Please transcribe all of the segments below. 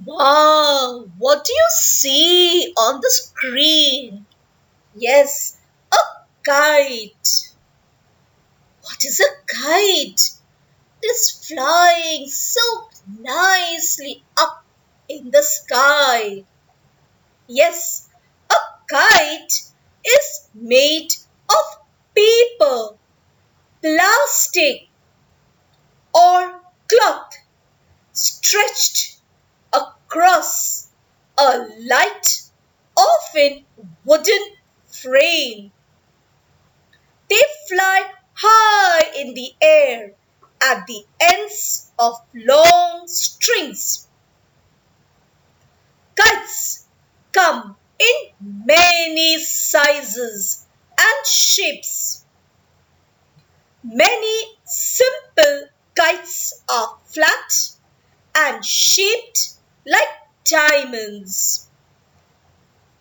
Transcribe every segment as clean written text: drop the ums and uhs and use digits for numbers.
Wow, what do you see on the screen? Yes, a kite. What is a kite? It is flying so nicely up in the sky. Yes, a kite is made of paper, plastic, or cloth stretched across a light, often wooden frame. They fly high in the air at the ends of long strings. Kites come in many sizes and shapes. Many simple kites are flat and shaped like diamonds.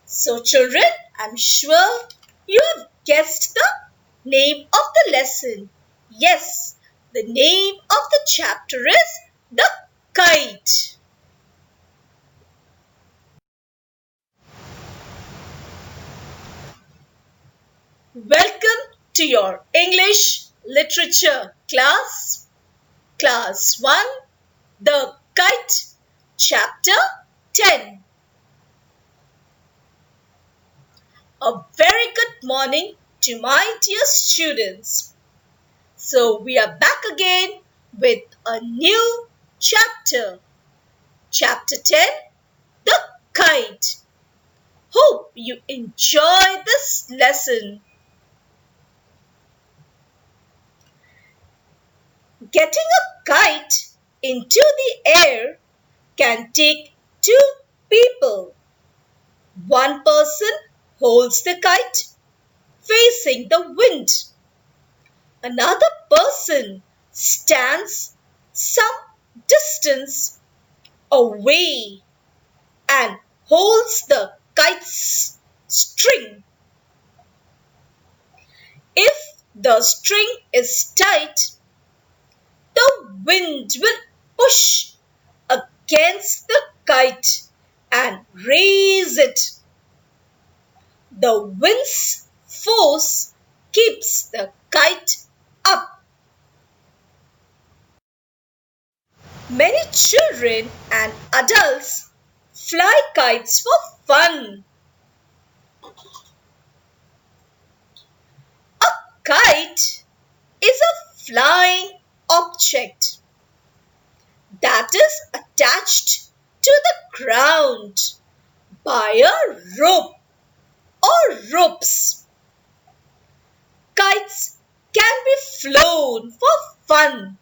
So children, I'm sure you have guessed the name of the lesson. Yes, the name of the chapter is the kite. Welcome to your English literature class, Class 1, The Kite, Chapter 10. A very good morning to my dear students. So we are back again with a new chapter. Chapter 10, The Kite. Hope you enjoy this lesson. Getting a kite into the air can take two people. One person holds the kite facing the wind. Another person stands some distance away and holds the kite's string. If the string is tight, the wind will push against the kite and raise it. The wind's force keeps the kite up. Many children and adults fly kites for fun. A kite is a flying object that is attached to the ground by a rope or ropes. Kites can be flown for fun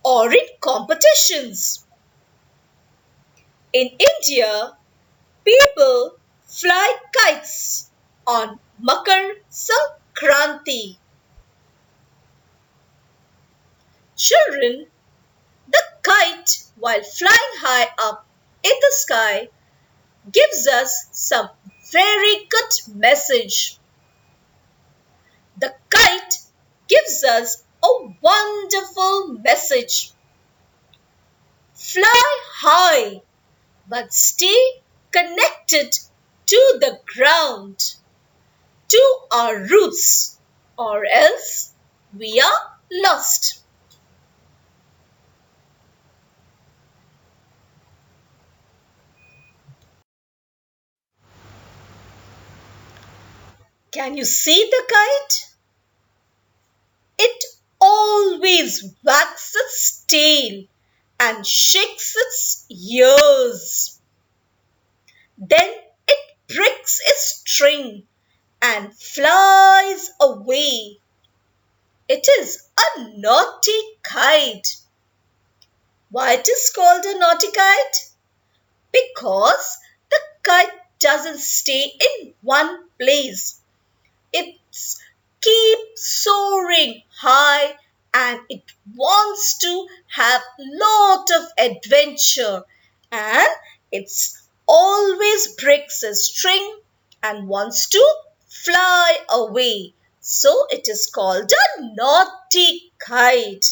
or in competitions. In India, people fly kites on Makar Sankranti. Children, the kite, while flying high up in the sky, gives us some very good message. The kite gives us a wonderful message. Fly high, but stay connected to the ground, to our roots, or else we are lost. Can you see the kite? It always wags its tail and shakes its ears. Then it breaks its string and flies away. It is a naughty kite. Why it is called a naughty kite? Because the kite doesn't stay in one place. It keeps soaring high and it wants to have lot of adventure, and it's always breaks a string and wants to fly away. So it is called a naughty kite.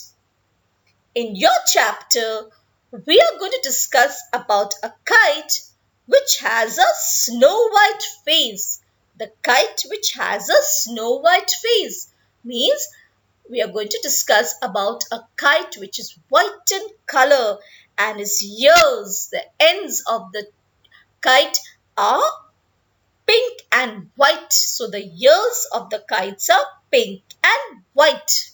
In your chapter, we are going to discuss about a kite which has a snow white face. The kite which has a snow white face means we are going to discuss about a kite which is white in color and its ears, the ends of the kite are pink and white. So the ears of the kites are pink and white.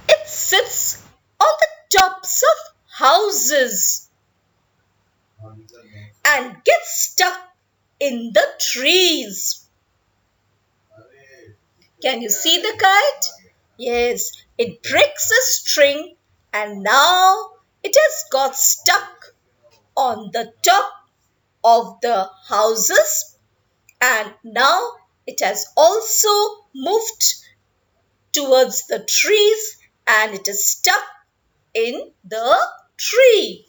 It sits on the tops of houses and gets stuck in the trees. Can you see the kite? Yes, it breaks a string and now it has got stuck on the top of the houses and now it has also moved towards the trees and it is stuck in the tree.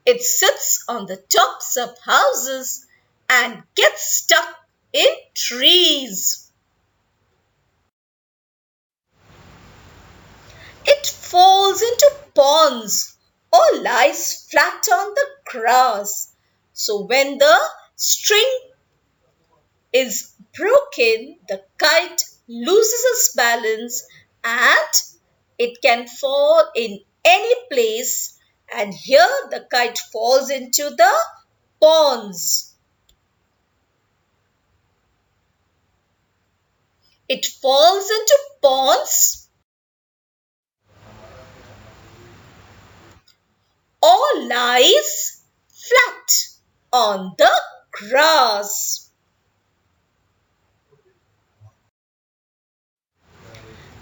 It sits on the tops of houses and gets stuck in trees. It falls into ponds or lies flat on the grass. So when the string is broken, the kite loses its balance and it can fall in any place, and here the kite falls into the ponds. It falls into ponds or lies flat on the grass.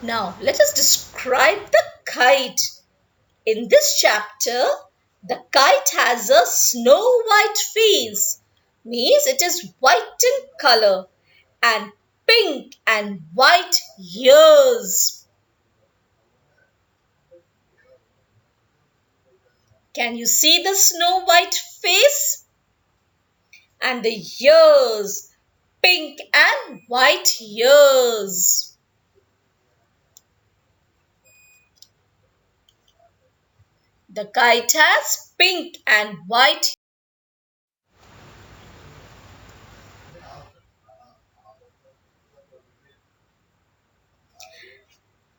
Now let us describe the kite. In this chapter, the kite has a snow white face, means it is white in color, and pink and white ears. Can you see the snow white face? And the ears, pink and white ears. The kite has pink and white.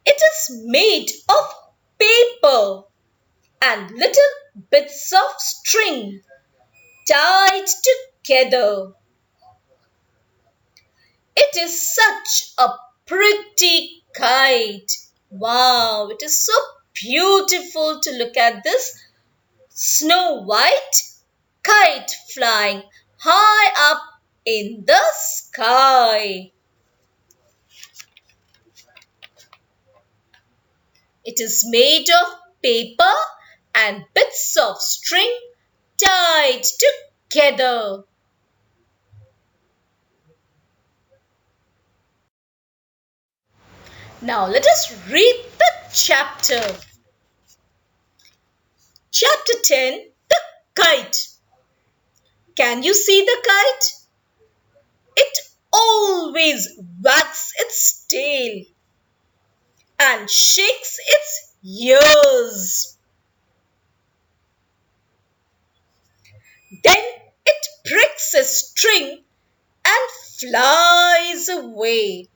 It is made of paper and little bits of string tied together. It is such a pretty kite. Wow, it is so beautiful to look at this snow white kite flying high up in the sky. It is made of paper and bits of string tied together. Now let us read the chapter. Chapter 10, The Kite. Can you see the kite? It always wags its tail and shakes its ears. Then it breaks a string and flies away.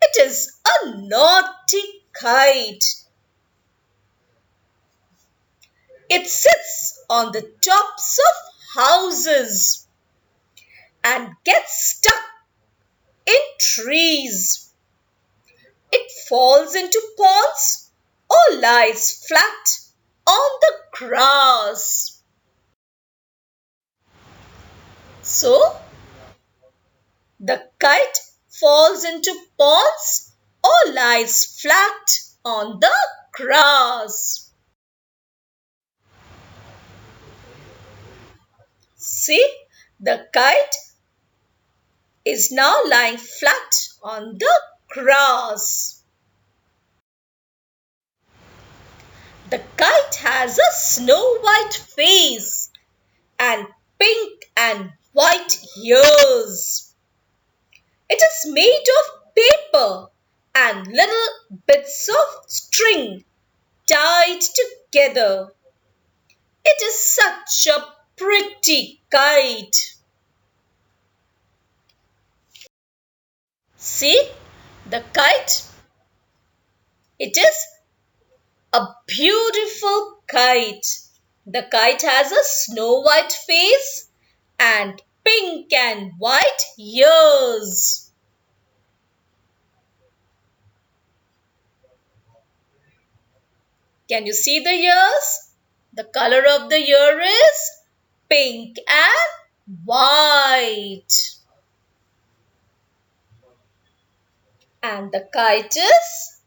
It is a naughty kite. It sits on the tops of houses and gets stuck in trees. It falls into ponds or lies flat on the grass. So, the kite falls into ponds or lies flat on the grass. See, the kite is now lying flat on the grass. The kite has a snow white face and pink and white ears. It is made of paper and little bits of string tied together. It is such a pretty kite. See the kite? It is a beautiful kite. The kite has a snow white face and pink and white ears. Can you see the ears? The color of the ear is pink and white. And the kite is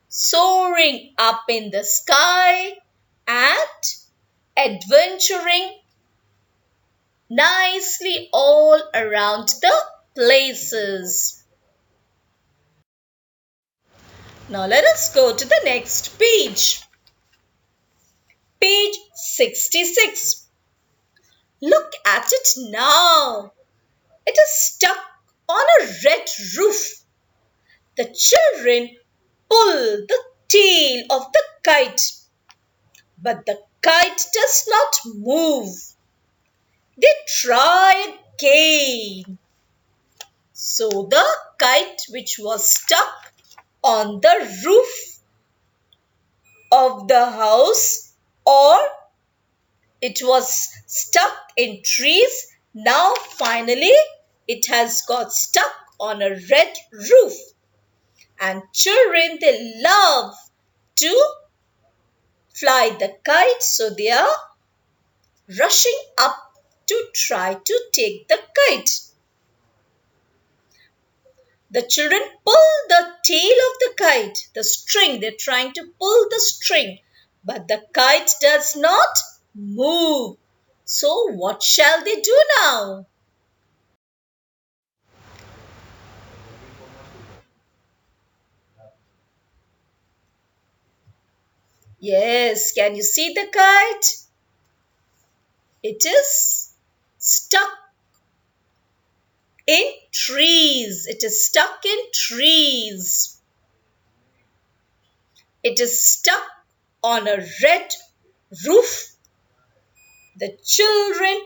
soaring up in the sky and adventuring nicely all around the places. Now let us go to the next page. Page 66. Look at it now. It is stuck on a red roof. The children pull the tail of the kite, but the kite does not move. They try again. So the kite which was stuck on the roof of the house, or it was stuck in trees, now finally it has got stuck on a red roof. And children, they love to fly the kite, so they are rushing up to try to take the kite. The children pull the tail of the kite, the string. They're trying to pull the string, but the kite does not move. So what shall they do now? Yes, can you see the kite? It is stuck in trees. It is stuck in trees. It is stuck on a red roof. The children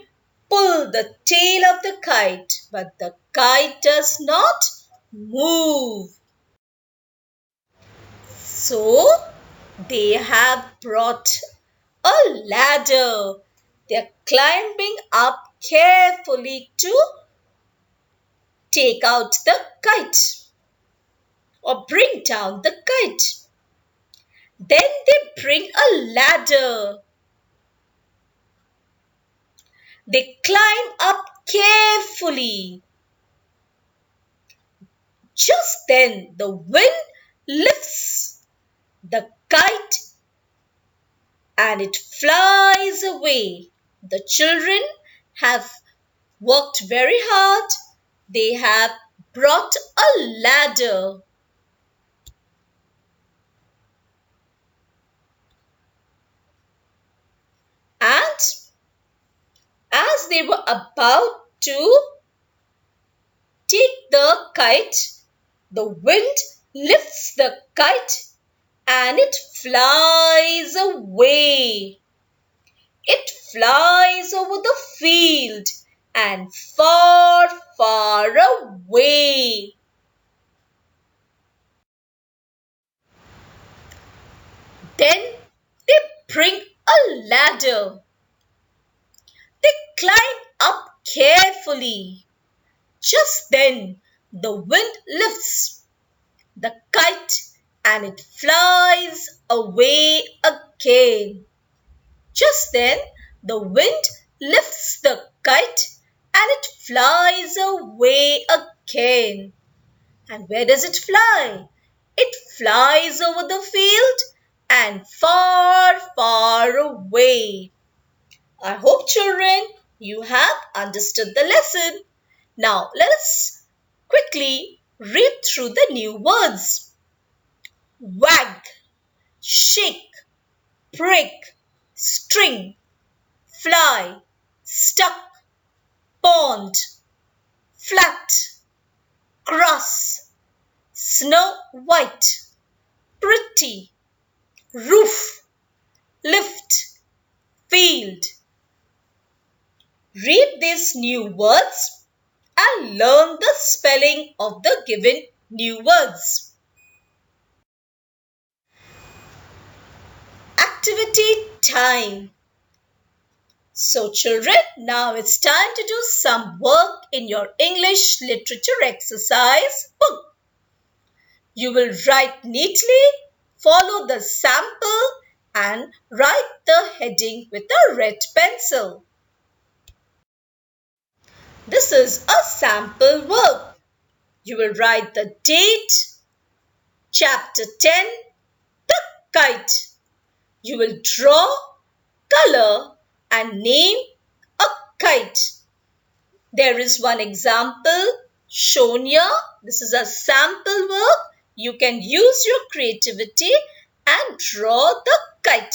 pull the tail of the kite, but the kite does not move. So they have brought a ladder. They're climbing up carefully to take out the kite or bring down the kite. Then they bring a ladder. They climb up carefully. Just then the wind lifts the kite and it flies away. The children have worked very hard. They have brought a ladder. And as they were about to take the kite, the wind lifts the kite and it flies away. It flies over the field and far, far away. Then they bring a ladder. They climb up carefully. Just then the wind lifts the kite and it flies away again. Just then the wind lifts the kite and it flies away again. And where does it fly? It flies over the field and far, far away. I hope, children, you have understood the lesson. Now, let us quickly read through the new words. Wag, shake, prick, string, fly, stuck, pond, flat, cross, snow white, pretty, roof, lift, field. Read these new words and learn the spelling of the given new words. Activity time. So children, now it's time to do some work in your English literature exercise book. You will write neatly, follow the sample and write the heading with a red pencil. This is a sample work. You will write the date, chapter 10, the kite. You will draw, color and name a kite. There is one example shown here. This is a sample work. You can use your creativity and draw the kite.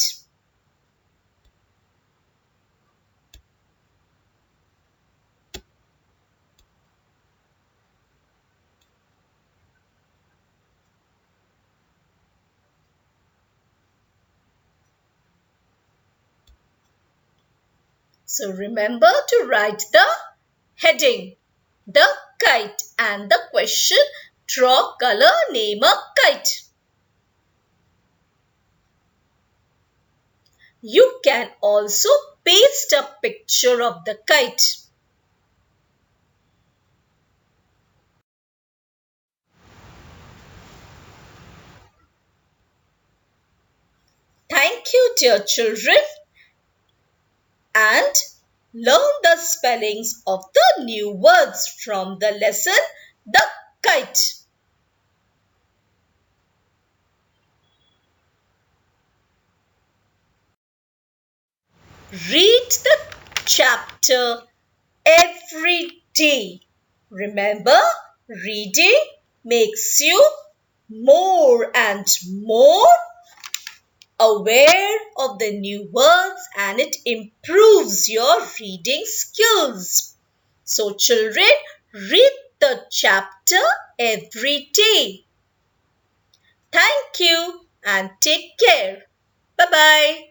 So remember to write the heading, the kite, and the question, draw, color, name a kite. You can also paste a picture of the kite. Thank you, dear children, and learn the spellings of the new words from the lesson, The Kite. Read the chapter every day. Remember, reading makes you more and more aware of the new words and it improves your reading skills. So children, read the chapter every day. Thank you and take care. Bye-bye.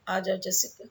Aaja Jessica.